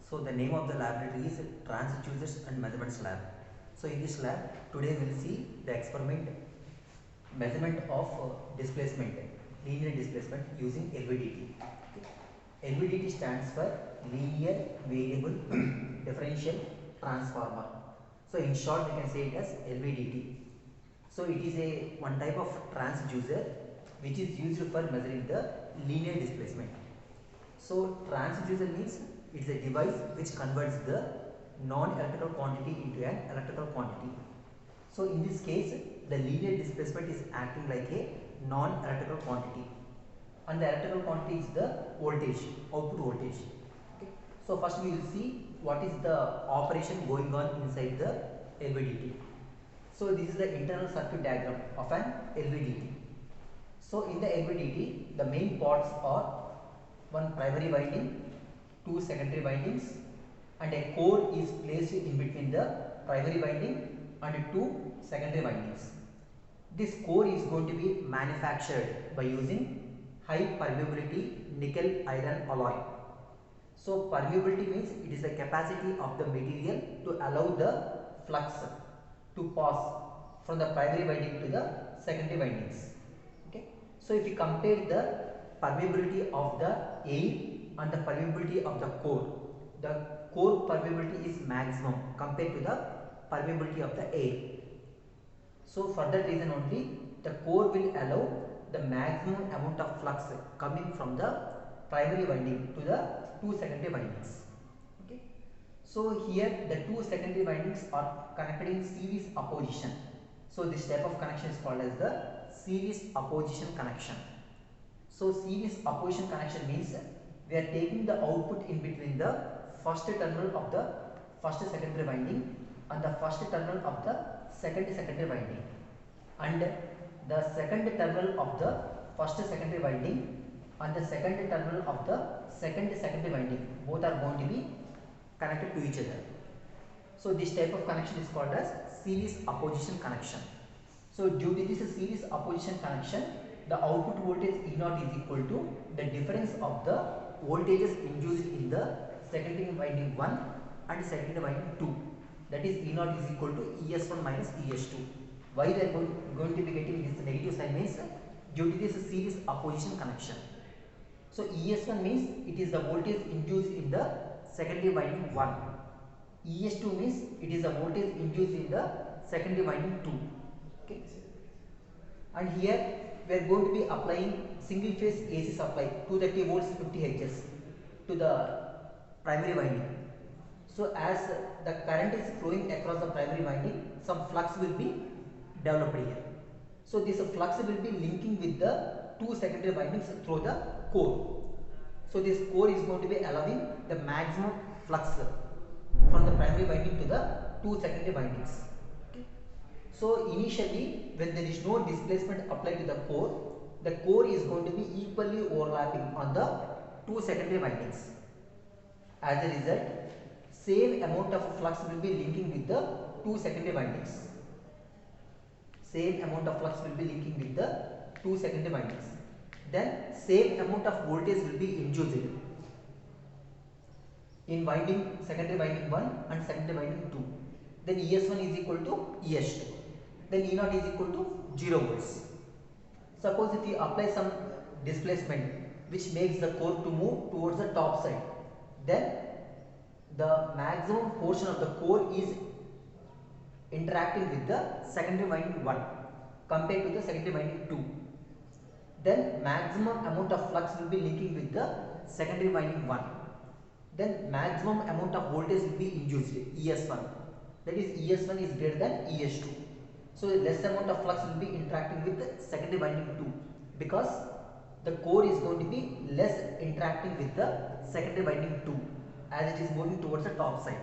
So the name of the laboratory is Transducers and Measurements Lab. So in this lab, today we will see the experiment measurement of displacement, linear displacement using LVDT. LVDT stands for Linear Variable Differential Transformer. So in short, we can say it as LVDT. So it is a one type of transducer which is used for measuring the linear displacement. So transducer means it is a device which converts the non-electrical quantity into an electrical quantity. So in this case, the linear displacement is acting like a non-electrical quantity, and the electrical quantity is the voltage, output voltage. Okay. So first we will see what is the operation going on inside the LVDT. So this is the internal circuit diagram of an LVDT. So in the LVDT, the main parts are one primary winding, two secondary windings, and a core is placed in between the primary winding and two secondary windings. This core is going to be manufactured by using high permeability nickel iron alloy. So permeability means it is the capacity of the material to allow the flux to pass from the primary winding to the secondary windings. Okay. So if you compare the permeability of the air and the permeability of the core permeability is maximum compared to the permeability of the air. So for that reason only, the core will allow the maximum amount of flux coming from the primary winding to the two secondary windings. Okay. So here the two secondary windings are connected in series opposition. So this type of connection is called as the series opposition connection. So series opposition connection means we are taking the output in between the first terminal of the first secondary winding and the first terminal of the second secondary winding, and the second terminal of the first secondary winding and the second terminal of the second secondary winding, both are going to be connected to each other. So this type of connection is called as series opposition connection. So due to this series opposition connection, the output voltage E0 is equal to the difference of the voltages induced in the secondary winding 1 and secondary winding 2. That is E0 is equal to ES1 minus ES2. Why they are going to be getting this negative sign means due to this series opposition connection. So ES1 means it is the voltage induced in the secondary winding 1. ES2 means it is the voltage induced in the secondary winding 2. Okay. And here we are going to be applying single phase AC supply 230 volts 50 Hz to the primary winding. So as the current is flowing across the primary winding, some flux will be developed here. So this flux will be linking with the two secondary windings through the core. So this core is going to be allowing the maximum flux from the primary winding to the two secondary windings. Okay. So initially, when there is no displacement applied to the core is going to be equally overlapping on the two secondary windings. As a result, same amount of flux will be linking with the two secondary windings. Same amount of flux will be linking with the two secondary windings. Then same amount of voltage will be induced in winding secondary winding 1 and secondary winding 2. Then ES1 is equal to ES2. Then E0 is equal to 0 volts. Suppose if you apply some displacement which makes the core to move towards the top side, then the maximum portion of the core is interacting with the secondary winding 1 compared to the secondary winding 2. Then maximum amount of flux will be linking with the secondary winding 1. Then maximum amount of voltage will be induced, ES1. That is ES1 is greater than ES2. So less amount of flux will be interacting with the secondary winding 2 because the core is going to be less interacting with the secondary winding 2 as it is moving towards the top side.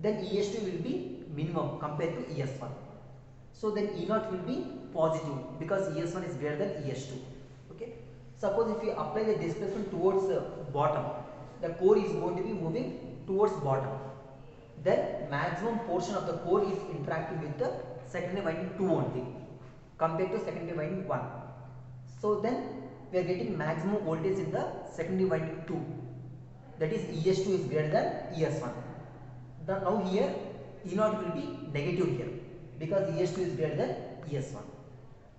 Then ES2 will be minimum compared to ES1. So then E0 will be positive because ES1 is greater than ES2. Okay. Suppose if you apply the displacement towards the bottom, the core is going to be moving towards bottom. Then maximum portion of the core is interacting with the secondary winding 2 only compared to secondary winding 1. So then we are getting maximum voltage in the secondary winding 2. that is ES2 is greater than ES1. Now here E0 will be negative here because ES2 is greater than ES1.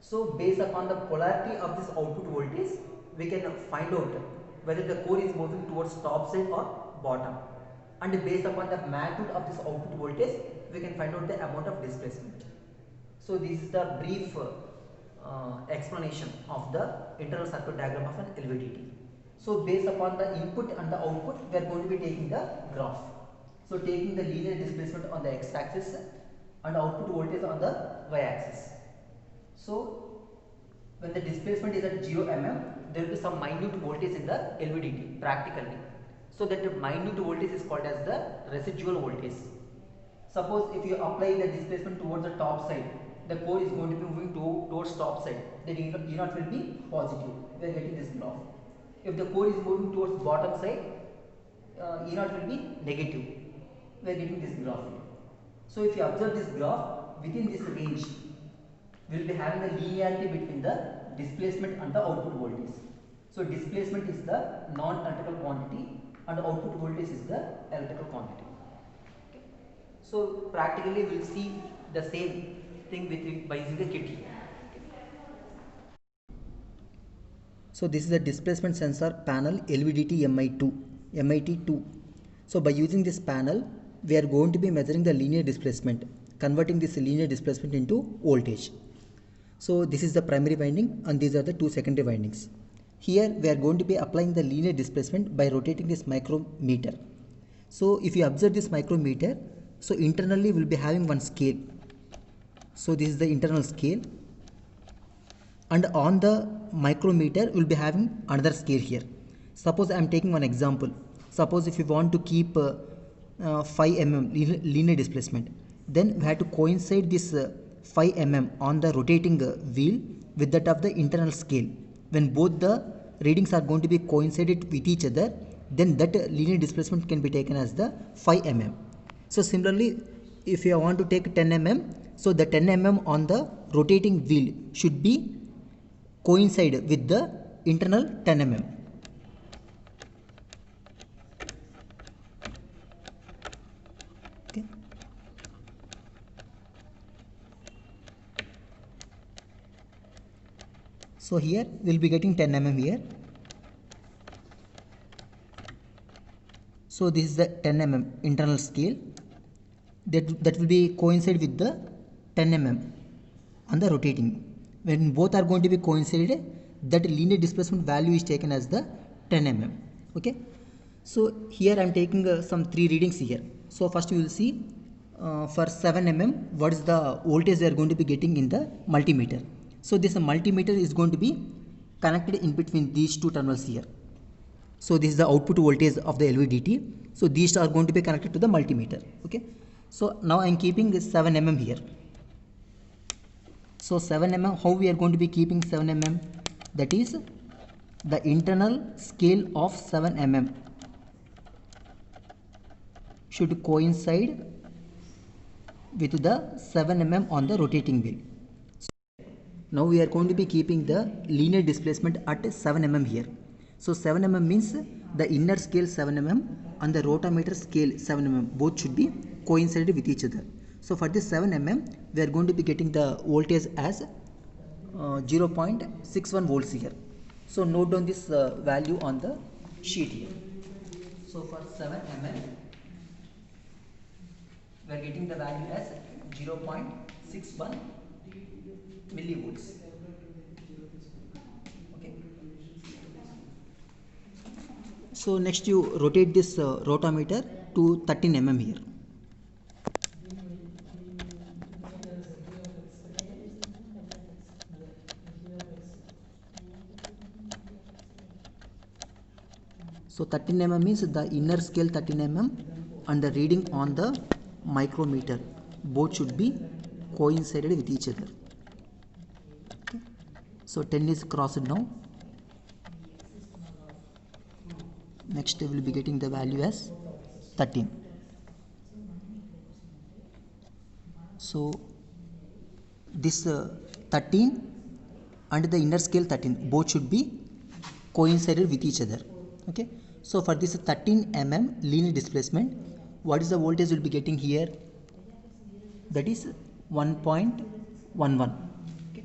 So based upon the polarity of this output voltage, we can find out whether the core is moving towards top side or bottom, and based upon the magnitude of this output voltage, we can find out the amount of displacement. So this is the brief explanation of the internal circuit diagram of an LVDT. So based upon the input and the output, we are going to be taking the graph. So taking the linear displacement on the x-axis and output voltage on the y-axis. So when the displacement is at 0 mm, there will be some minute voltage in the LVDT practically. So that minute voltage is called as the residual voltage. Suppose if you apply the displacement towards the top side, the core is going to be moving towards top side, then E0 will be positive. We are getting this graph. If the core is moving towards bottom side, E0 will be negative. We are getting this graph here. So if you observe this graph, within this range, we will be having the linearity between the displacement and the output voltage. So displacement is the non-electrical quantity and output voltage is the electrical quantity. Okay. So practically we will see the same thing by using the kitty. So this is the displacement sensor panel LVDT MIT2. So by using this panel, we are going to be measuring the linear displacement, converting this linear displacement into voltage. So this is the primary winding and these are the two secondary windings. Here we are going to be applying the linear displacement by rotating this micrometer. So if you observe this micrometer, so internally we will be having one scale. So this is the internal scale, and on the micrometer we will be having another scale here. Suppose I am taking one example. Suppose if you want to keep 5 mm linear displacement, then we have to coincide this 5 mm on the rotating wheel with that of the internal scale. When both the readings are going to be coincided with each other, then that linear displacement can be taken as the 5 mm. So similarly, if you want to take 10 mm, so the 10 mm on the rotating wheel should be coincide with the internal 10 mm. Okay. So here we will be getting 10 mm here. So this is the 10 mm internal scale that will be coincide with the 10 mm on the rotating. When both are going to be coincided, that linear displacement value is taken as the 10 mm. Okay. So here I am taking some 3 readings here. So first you will see for 7 mm what is the voltage they are going to be getting in the multimeter. So this multimeter is going to be connected in between these two terminals here. So this is the output voltage of the LVDT. So these are going to be connected to the multimeter. Okay. So now I am keeping this 7 mm here. So 7 mm, how we are going to be keeping 7 mm? That is the internal scale of 7 mm should coincide with the 7 mm on the rotating wheel. Now we are going to be keeping the linear displacement at 7 mm here. So 7 mm means the inner scale 7 mm and the rotameter scale 7 mm both should be coincided with each other. So for this 7 mm we are going to be getting the voltage as 0.61 volts here. So note down this value on the sheet here. So for 7 mm we are getting the value as 0.61 millivolts. Okay. So next you rotate this rotameter to 13 mm here. So 13 mm means the inner scale 13 mm and the reading on the micrometer both should be coincided with each other. Okay. So 10 is crossed now. Next we will be getting the value as 13. So this 13 and the inner scale 13 both should be coincided with each other. Okay. So for this 13 mm linear displacement, what is the voltage we'll be getting here? That is 1.11. Okay.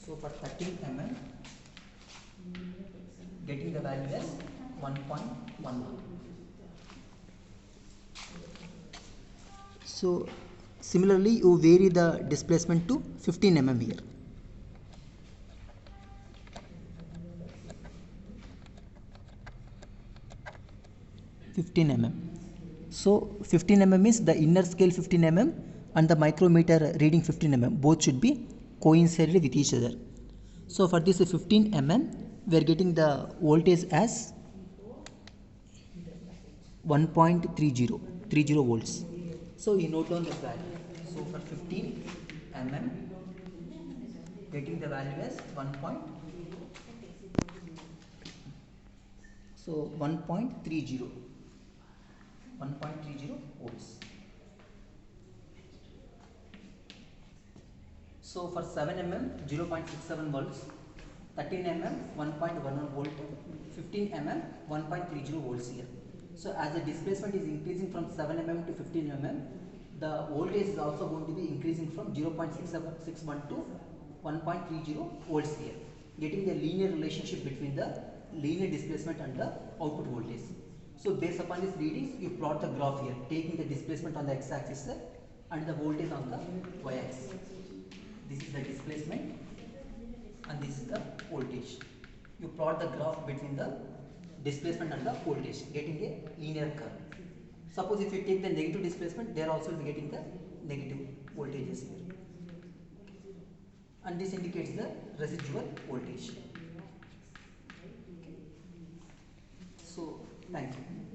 So for 13 mm, getting the value as 1.11. So similarly, you vary the displacement to 15 mm here. So 15 mm is the inner scale 15 mm and the micrometer reading 15 mm. Both should be coincided with each other. So for this 15 mm, we are getting the voltage as 1.30 volts. So you note down this value. So for 15 mm, getting the value as 1. So 1.30 volts. So for 7 mm 0.67 volts, 13 mm 1.11 volt, 15 mm 1.30 volts here. So as the displacement is increasing from 7 mm to 15 mm, the voltage is also going to be increasing from 0.61 to 1.30 volts here, getting the linear relationship between the linear displacement and the output voltage. So based upon this readings, you plot the graph here, taking the displacement on the x-axis and the voltage on the y-axis. This is the displacement and this is the voltage. You plot the graph between the displacement and the voltage, getting a linear curve. Suppose if you take the negative displacement, there also will be getting the negative voltages here. And this indicates the residual voltage. So, thank you.